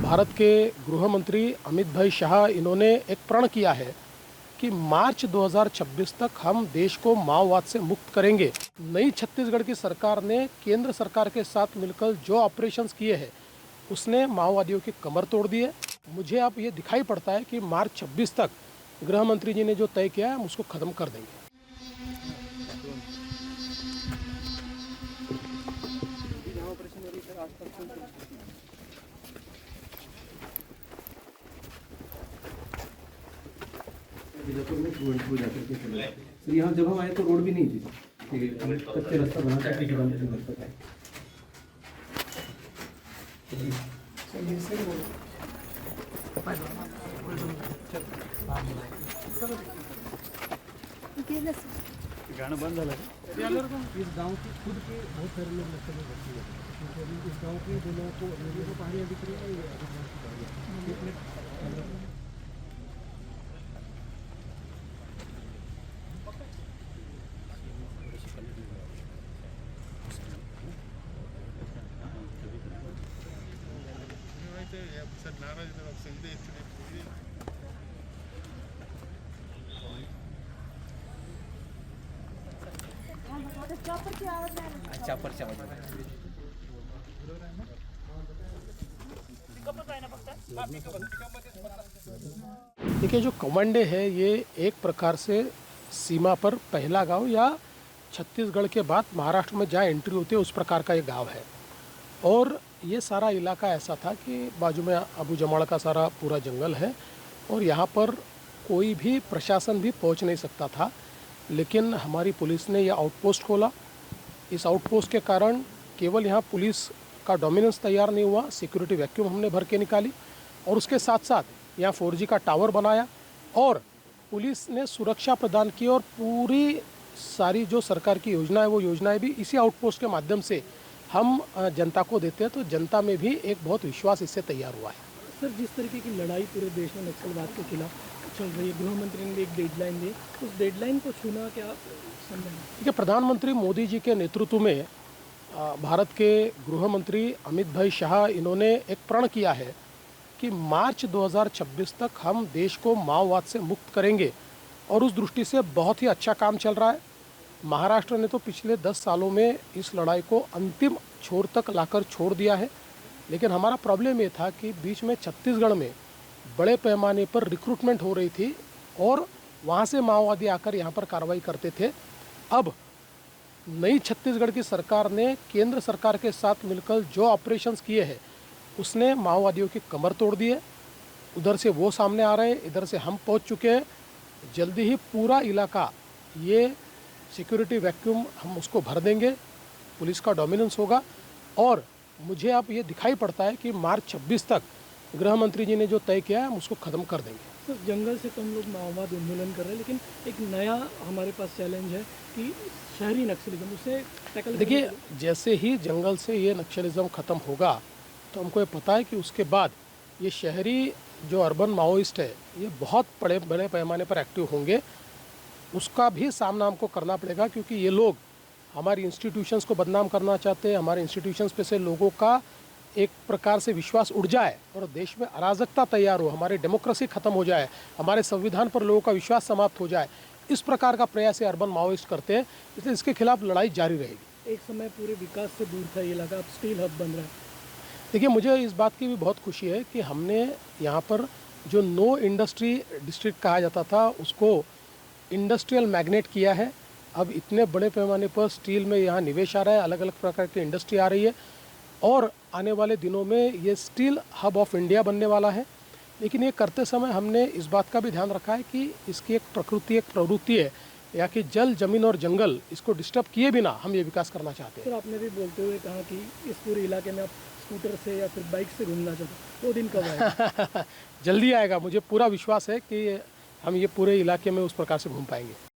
भारत के गृह मंत्री अमित भाई शाह इन्होंने एक प्रण किया है कि मार्च 2026 तक हम देश को माओवाद से मुक्त करेंगे। नई छत्तीसगढ़ की सरकार ने केंद्र सरकार के साथ मिलकर जो ऑपरेशंस किए हैं उसने माओवादियों की कमर तोड़ दी है। मुझे अब ये दिखाई पड़ता है कि मार्च 26 तक गृह मंत्री जी ने जो तय किया है हम उसको ख़त्म कर देंगे। बीजापुर में हो जाकर के चले सर, यहाँ जब हम आए तो रोड भी नहीं थी, कच्चे रास्ता बना था किसी बंदे घर तक आए। गाना बंद झालं। इस गांव के खुद के बहुत सारे लोग नक्सल में भर्ती हुए हैं, क्योंकि इस गांव के जो लोगों को पहाड़ियाँ दिख रही है, ये देखिए, जो कवंडे है ये एक प्रकार से सीमा पर पहला गांव या छत्तीसगढ़ के बाद महाराष्ट्र में जहाँ एंट्री होती है उस प्रकार का ये गांव है। और ये सारा इलाका ऐसा था कि बाजू में अबू जमाड़ का सारा पूरा जंगल है और यहाँ पर कोई भी प्रशासन भी पहुँच नहीं सकता था। लेकिन हमारी पुलिस ने यह आउटपोस्ट खोला। इस आउटपोस्ट के कारण केवल यहाँ पुलिस का डोमिनेंस तैयार नहीं हुआ, सिक्योरिटी वैक्यूम हमने भर के निकाली और उसके साथ साथ यहाँ 4G का टावर बनाया और पुलिस ने सुरक्षा प्रदान की और पूरी सारी जो सरकार की योजना है वो योजनाएं भी इसी आउटपोस्ट के माध्यम से हम जनता को देते हैं। तो जनता में भी एक बहुत विश्वास इससे तैयार हुआ है। सर, जिस तरीके की लड़ाई पूरे देश में नक्सलवाद के खिलाफ चल रही है, गृह मंत्री ने भी एक डेडलाइन दी, उस डेडलाइन को छूना क्या संभव है? देखिए, प्रधानमंत्री मोदी जी के नेतृत्व में भारत के गृह मंत्री अमित भाई शाह इन्होंने एक प्रण किया है कि मार्च 2026 तक हम देश को माओवाद से मुक्त करेंगे और उस दृष्टि से बहुत ही अच्छा काम चल रहा है। महाराष्ट्र ने तो पिछले 10 सालों में इस लड़ाई को अंतिम छोर तक लाकर छोड़ दिया है। लेकिन हमारा प्रॉब्लम ये था कि बीच में छत्तीसगढ़ में बड़े पैमाने पर रिक्रूटमेंट हो रही थी और वहाँ से माओवादी आकर यहाँ पर कार्रवाई करते थे। अब नई छत्तीसगढ़ की सरकार ने केंद्र सरकार के साथ मिलकर जो ऑपरेशंस किए हैं उसने माओवादियों की कमर तोड़ दी है। उधर से वो सामने आ रहे हैं, इधर से हम पहुंच चुके हैं। जल्दी ही पूरा इलाका ये सिक्योरिटी वैक्यूम हम उसको भर देंगे, पुलिस का डोमिनेंस होगा और मुझे अब ये दिखाई पड़ता है कि मार्च 26 तक गृह मंत्री जी ने जो तय किया है हम उसको ख़त्म कर देंगे। सर, जंगल से तो हम लोग माओवाद उन्मूलन कर रहे हैं, लेकिन एक नया हमारे पास चैलेंज है कि शहरी नक्सलिज्म, उसे टैकल। देखिए, जैसे ही जंगल से ये नक्सलिज्म ख़त्म होगा तो हमको ये पता है कि उसके बाद ये शहरी जो अर्बन माओइस्ट है ये बहुत बड़े पैमाने पर एक्टिव होंगे। उसका भी सामना हमको करना पड़ेगा क्योंकि ये लोग हमारी इंस्टीट्यूशंस को बदनाम करना चाहते हैं। हमारे इंस्टीट्यूशंस पे से लोगों का एक प्रकार से विश्वास उड़ जाए और देश में अराजकता तैयार हो, हमारी डेमोक्रेसी ख़त्म हो जाए, हमारे संविधान पर लोगों का विश्वास समाप्त हो जाए, इस प्रकार का प्रयास ये अर्बन माओइस्ट करते हैं। इसलिए इसके खिलाफ लड़ाई जारी रहेगी। एक समय पूरे विकास से दूर था ये इलाका, अब स्टील हब बन रहा है। देखिए, मुझे इस बात की भी बहुत खुशी है कि हमने यहाँ पर जो नो इंडस्ट्री डिस्ट्रिक्ट कहा जाता था उसको इंडस्ट्रियल मैग्नेट किया है। अब इतने बड़े पैमाने पर स्टील में यहाँ निवेश आ रहा है, अलग अलग प्रकार की इंडस्ट्री आ रही है और आने वाले दिनों में ये स्टील हब ऑफ इंडिया बनने वाला है। लेकिन ये करते समय हमने इस बात का भी ध्यान रखा है कि इसकी एक प्रकृति, एक प्रवृत्ति है या कि जल, जमीन और जंगल इसको डिस्टर्ब किए बिना हम ये विकास करना चाहते हैं। सर, आपने भी बोलते हुए कहा कि इस पूरे इलाके में आप स्कूटर से या फिर बाइक से घूमना चाहते हो, वो दिन कब आएगा? जल्दी आएगा। मुझे पूरा विश्वास है कि हम ये पूरे इलाके में उस प्रकार से घूम पाएंगे।